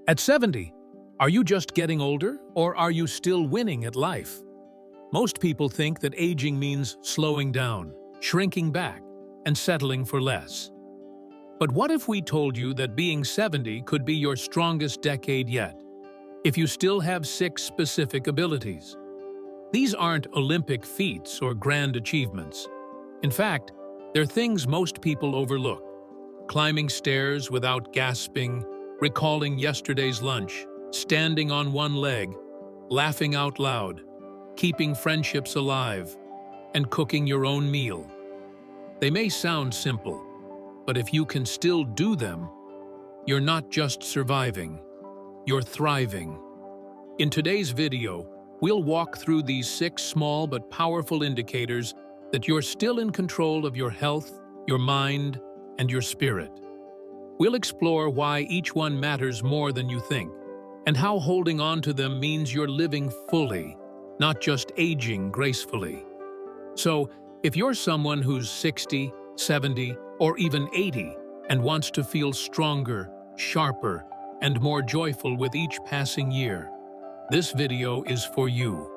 At 70, are you just getting older, or are you still winning at life? Most people think that aging means slowing down, shrinking back, and settling for less. But what if we told you that being 70 could be your strongest decade yet, if you still have 6 specific abilities? These aren't Olympic feats or grand achievements. In fact, they're things most people overlook. Climbing stairs without gasping, recalling yesterday's lunch, standing on one leg, laughing out loud, keeping friendships alive, and cooking your own meal. They may sound simple, but if you can still do them, you're not just surviving, you're thriving. In today's video, we'll walk through these 6 small but powerful indicators that you're still in control of your health, your mind, and your spirit. We'll explore why each one matters more than you think, and how holding on to them means you're living fully, not just aging gracefully. So, if you're someone who's 60, 70, or even 80 and wants to feel stronger, sharper, and more joyful with each passing year, this video is for you.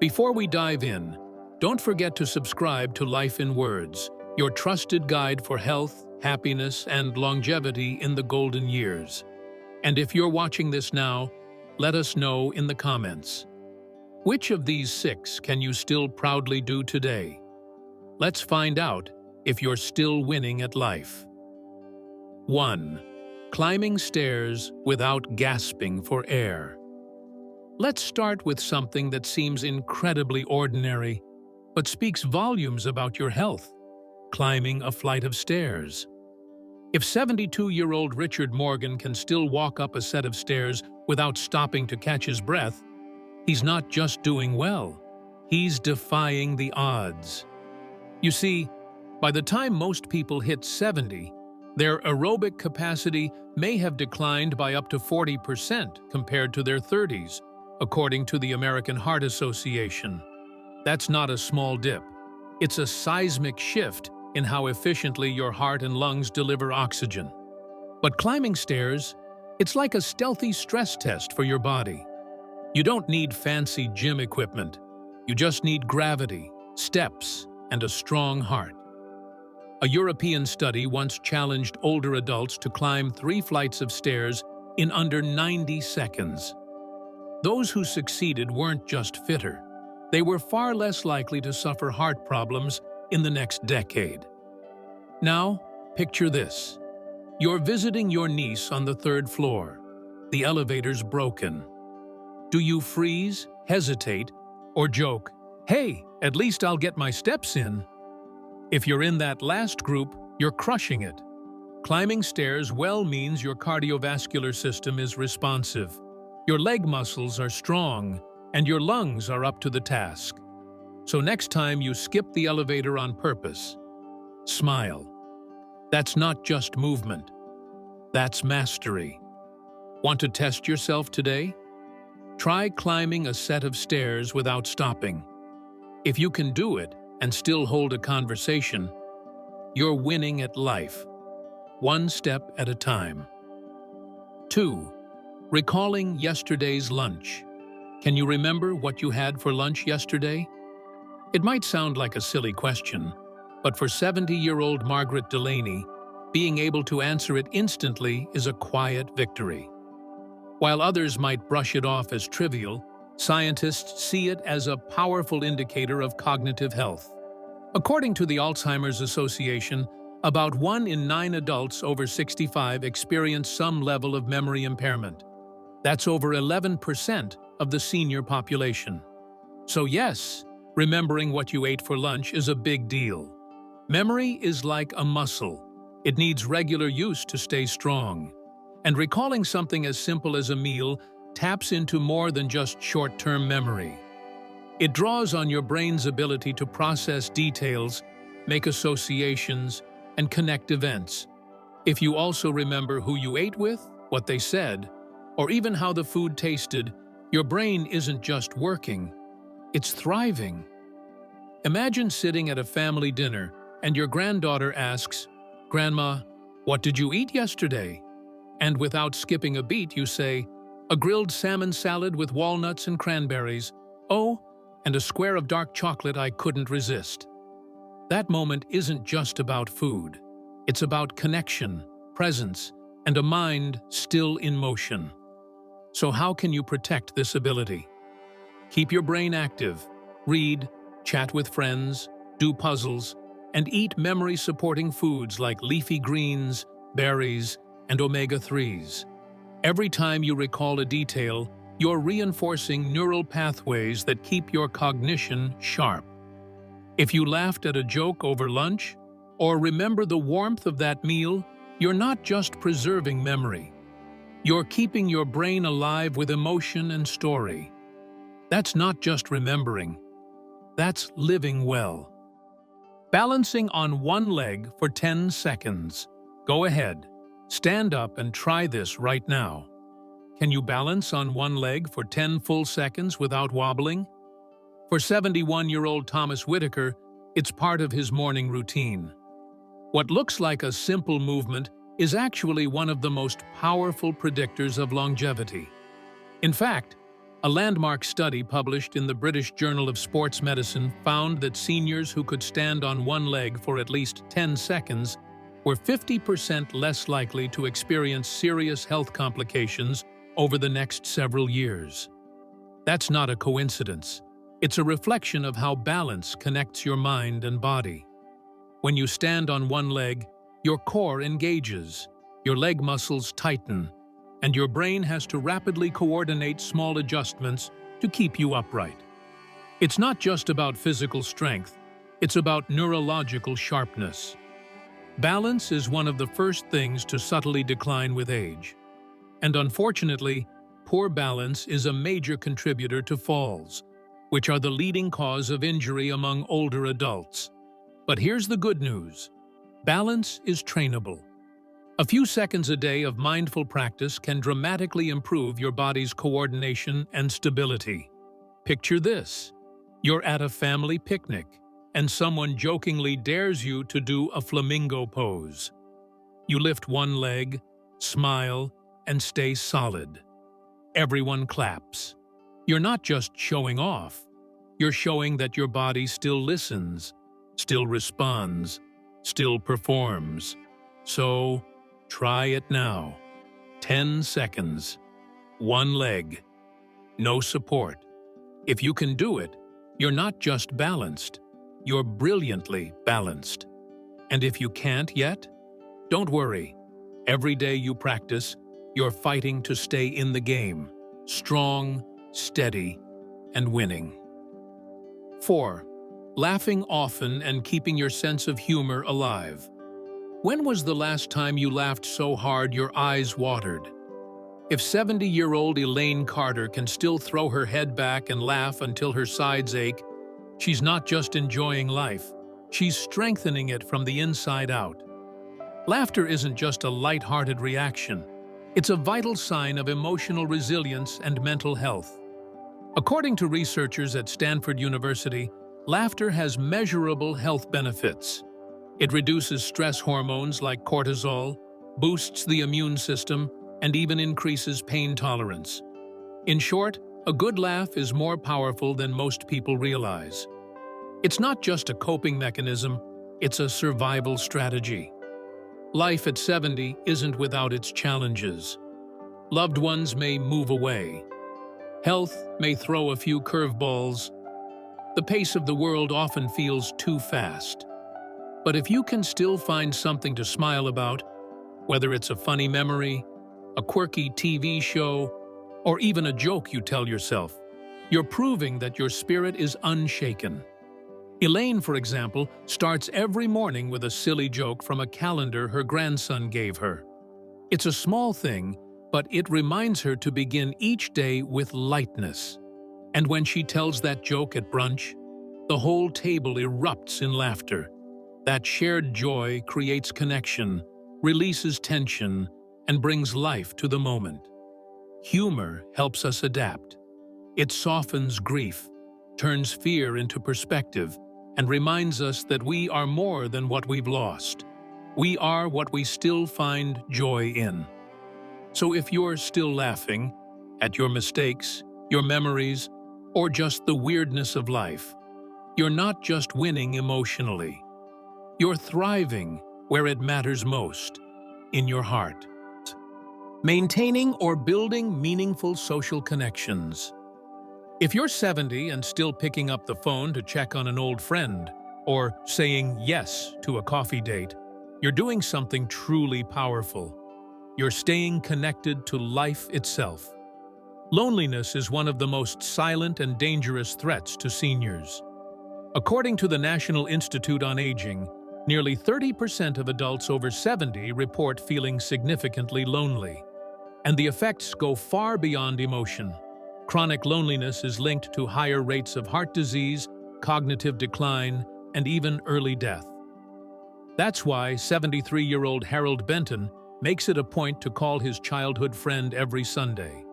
Before we dive in, don't forget to subscribe to Life in Words, your trusted guide for health, happiness, and longevity in the golden years. And if you're watching this now, let us know in the comments. Which of these 6 can you still proudly do today? Let's find out if you're still winning at life. 1. Climbing stairs without gasping for air. Let's start with something that seems incredibly ordinary, but speaks volumes about your health: climbing a flight of stairs. If 72-year-old Richard Morgan can still walk up a set of stairs without stopping to catch his breath, he's not just doing well, he's defying the odds. You see, by the time most people hit 70, their aerobic capacity may have declined by up to 40% compared to their 30s, according to the American Heart Association. That's not a small dip. It's a seismic shift in how efficiently your heart and lungs deliver oxygen. But climbing stairs, it's like a stealthy stress test for your body. You don't need fancy gym equipment. You just need gravity, steps, and a strong heart. A European study once challenged older adults to climb 3 flights of stairs in under 90 seconds. Those who succeeded weren't just fitter. They were far less likely to suffer heart problems in the next decade. Now, picture this. You're visiting your niece on the 3rd floor. The elevator's broken. Do you freeze, hesitate, or joke, "Hey, at least I'll get my steps in"? If you're in that last group, you're crushing it. Climbing stairs well means your cardiovascular system is responsive. Your leg muscles are strong, and your lungs are up to the task. So next time you skip the elevator on purpose, smile. That's not just movement. That's mastery. Want to test yourself today? Try climbing a set of stairs without stopping. If you can do it and still hold a conversation, you're winning at life, one step at a time. 2. Recalling yesterday's lunch. Can you remember what you had for lunch yesterday? It might sound like a silly question, but for 70-year-old Margaret Delaney, being able to answer it instantly is a quiet victory. While others might brush it off as trivial, scientists see it as a powerful indicator of cognitive health. According to the Alzheimer's Association, about 1 in 9 adults over 65 experience some level of memory impairment. That's over 11% of the senior population. So yes, remembering what you ate for lunch is a big deal. Memory is like a muscle. It needs regular use to stay strong. And recalling something as simple as a meal taps into more than just short-term memory. It draws on your brain's ability to process details, make associations, and connect events. If you also remember who you ate with, what they said, or even how the food tasted, your brain isn't just working, it's thriving. Imagine sitting at a family dinner and your granddaughter asks, "Grandma, what did you eat yesterday?" And without skipping a beat, you say, a grilled salmon salad with walnuts and cranberries. Oh, and a square of dark chocolate I couldn't resist. That moment isn't just about food. It's about connection, presence, and a mind still in motion. So how can you protect this ability? Keep your brain active. Read, chat with friends, do puzzles, and eat memory-supporting foods like leafy greens, berries, and omega-3s. Every time you recall a detail, you're reinforcing neural pathways that keep your cognition sharp. If you laughed at a joke over lunch, or remember the warmth of that meal, you're not just preserving memory. You're keeping your brain alive with emotion and story. That's not just remembering. That's living well. Balancing on one leg for 10 seconds. Go ahead. Stand up and try this right now. Can you balance on one leg for 10 full seconds without wobbling? For 71-year-old Thomas Whitaker, it's part of his morning routine. What looks like a simple movement is actually one of the most powerful predictors of longevity. In fact, a landmark study published in the British Journal of Sports Medicine found that seniors who could stand on one leg for at least 10 seconds were 50% less likely to experience serious health complications over the next several years. That's not a coincidence. It's a reflection of how balance connects your mind and body. When you stand on one leg, your core engages, your leg muscles tighten, and your brain has to rapidly coordinate small adjustments to keep you upright. It's not just about physical strength, it's about neurological sharpness. Balance is one of the first things to subtly decline with age. And unfortunately, poor balance is a major contributor to falls, which are the leading cause of injury among older adults. But here's the good news. Balance is trainable. A few seconds a day of mindful practice can dramatically improve your body's coordination and stability. Picture this. You're at a family picnic, and someone jokingly dares you to do a flamingo pose. You lift one leg, smile, and stay solid. Everyone claps. You're not just showing off. You're showing that your body still listens, still responds, still performs. So, try it now. 10 seconds. One leg. No support. If you can do it, you're not just balanced. You're brilliantly balanced. And if you can't yet, don't worry. Every day you practice, you're fighting to stay in the game. Strong, steady, and winning. 4. Laughing often and keeping your sense of humor alive. When was the last time you laughed so hard your eyes watered? If 70-year-old Elaine Carter can still throw her head back and laugh until her sides ache, she's not just enjoying life, she's strengthening it from the inside out. Laughter isn't just a light-hearted reaction. It's a vital sign of emotional resilience and mental health. According to researchers at Stanford University, laughter has measurable health benefits. It reduces stress hormones like cortisol, boosts the immune system, and even increases pain tolerance. In short, a good laugh is more powerful than most people realize. It's not just a coping mechanism, it's a survival strategy. Life at 70 isn't without its challenges. Loved ones may move away. Health may throw a few curveballs. The pace of the world often feels too fast. But if you can still find something to smile about, whether it's a funny memory, a quirky TV show, or even a joke you tell yourself, you're proving that your spirit is unshaken. Elaine, for example, starts every morning with a silly joke from a calendar her grandson gave her. It's a small thing, but it reminds her to begin each day with lightness. And when she tells that joke at brunch, the whole table erupts in laughter. That shared joy creates connection, releases tension, and brings life to the moment. Humor helps us adapt. It softens grief, turns fear into perspective, and reminds us that we are more than what we've lost. We are what we still find joy in. So if you're still laughing at your mistakes, your memories, or just the weirdness of life, you're not just winning emotionally. You're thriving where it matters most, in your heart. Maintaining or building meaningful social connections. If you're 70 and still picking up the phone to check on an old friend, or saying yes to a coffee date, you're doing something truly powerful. You're staying connected to life itself. Loneliness is one of the most silent and dangerous threats to seniors. According to the National Institute on Aging, nearly 30% of adults over 70 report feeling significantly lonely. And the effects go far beyond emotion. Chronic loneliness is linked to higher rates of heart disease, cognitive decline, and even early death. That's why 73-year-old Harold Benton makes it a point to call his childhood friend every Sunday.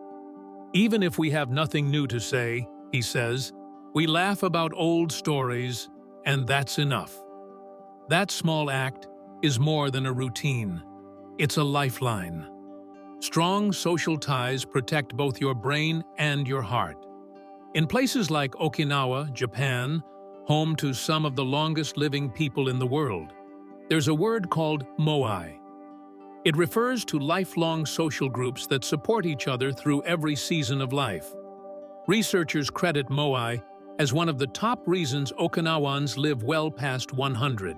Even if we have nothing new to say, he says, we laugh about old stories, and that's enough. That small act is more than a routine. It's a lifeline. Strong social ties protect both your brain and your heart. In places like Okinawa, Japan, home to some of the longest living people in the world, there's a word called moai. It refers to lifelong social groups that support each other through every season of life. Researchers credit moai as one of the top reasons Okinawans live well past 100.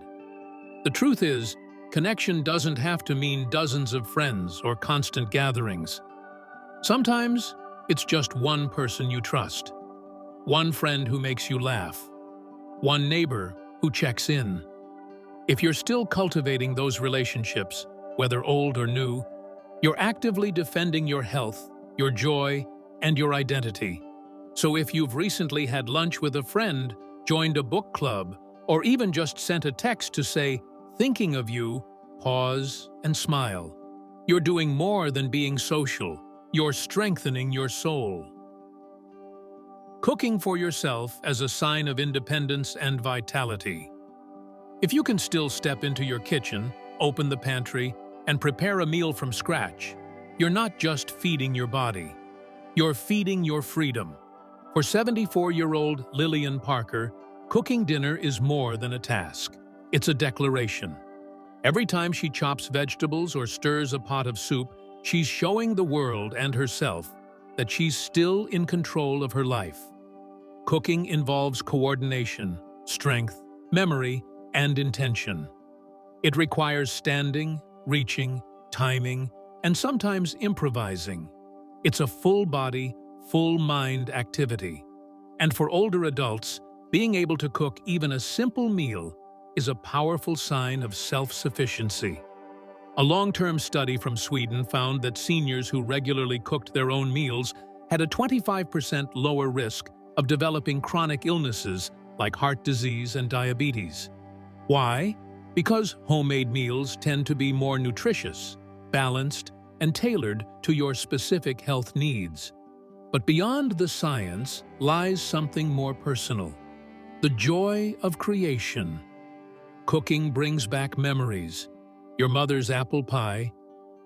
The truth is, connection doesn't have to mean dozens of friends or constant gatherings. Sometimes, it's just one person you trust. One friend who makes you laugh. One neighbor who checks in. If you're still cultivating those relationships, whether old or new, you're actively defending your health, your joy, and your identity. So if you've recently had lunch with a friend, joined a book club, or even just sent a text to say, thinking of you, pause and smile. You're doing more than being social. You're strengthening your soul. Cooking for yourself as a sign of independence and vitality. If you can still step into your kitchen, open the pantry, and prepare a meal from scratch, you're not just feeding your body. You're feeding your freedom. For 74-year-old Lillian Parker, cooking dinner is more than a task. It's a declaration. Every time she chops vegetables or stirs a pot of soup, she's showing the world and herself that she's still in control of her life. Cooking involves coordination, strength, memory, and intention. It requires standing, reaching, timing, and sometimes improvising. It's a full-body, full-mind activity. And for older adults, being able to cook even a simple meal is a powerful sign of self-sufficiency. A long-term study from Sweden found that seniors who regularly cooked their own meals had a 25% lower risk of developing chronic illnesses like heart disease and diabetes. Why? Because homemade meals tend to be more nutritious, balanced, and tailored to your specific health needs. But beyond the science lies something more personal: the joy of creation. Cooking brings back memories: your mother's apple pie,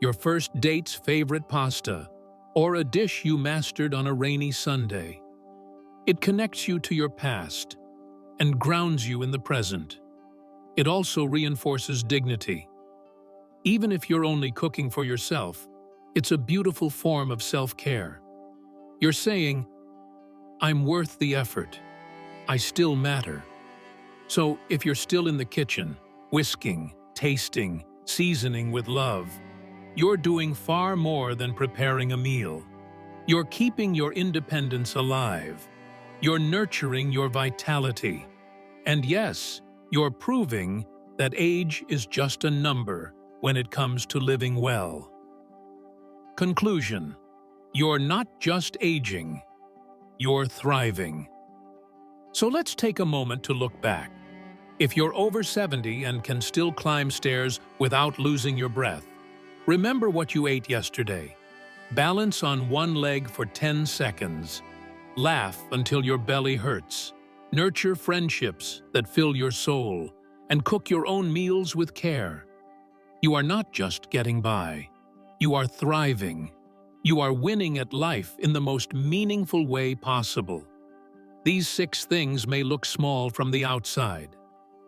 your first date's favorite pasta, or a dish you mastered on a rainy Sunday. It connects you to your past and grounds you in the present. It also reinforces dignity. Even if you're only cooking for yourself, it's a beautiful form of self-care. You're saying, I'm worth the effort. I still matter. So if you're still in the kitchen, whisking, tasting, seasoning with love, you're doing far more than preparing a meal. You're keeping your independence alive. You're nurturing your vitality. And yes, you're proving that age is just a number when it comes to living well. Conclusion: you're not just aging, you're thriving. So let's take a moment to look back. If you're over 70 and can still climb stairs without losing your breath, remember what you ate yesterday. Balance on one leg for 10 seconds. Laugh until your belly hurts. Nurture friendships that fill your soul, and cook your own meals with care. You are not just getting by. You are thriving. You are winning at life in the most meaningful way possible. These 6 things may look small from the outside,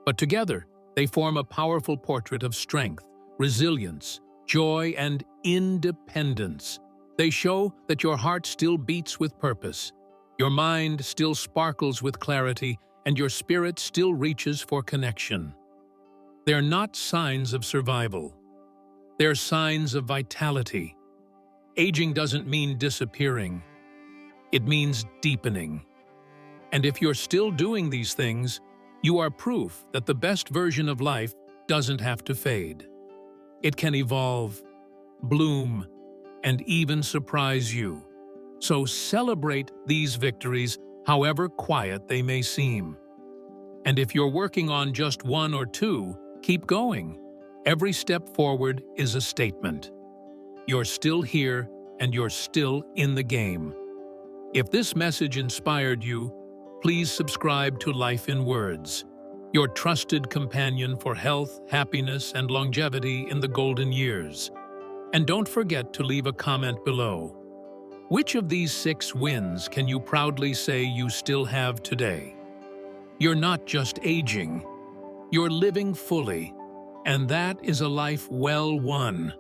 but together they form a powerful portrait of strength, resilience, joy, and independence. They show that your heart still beats with purpose, your mind still sparkles with clarity, and your spirit still reaches for connection. They're not signs of survival. They're signs of vitality. Aging doesn't mean disappearing. It means deepening. And if you're still doing these things, you are proof that the best version of life doesn't have to fade. It can evolve, bloom, and even surprise you. So celebrate these victories, however quiet they may seem. And if you're working on just 1 or 2, keep going. Every step forward is a statement. You're still here, and you're still in the game. If this message inspired you, please subscribe to Life in Words, your trusted companion for health, happiness, and longevity in the golden years. And don't forget to leave a comment below. Which of these 6 wins can you proudly say you still have today? You're not just aging, you're living fully, and that is a life well won.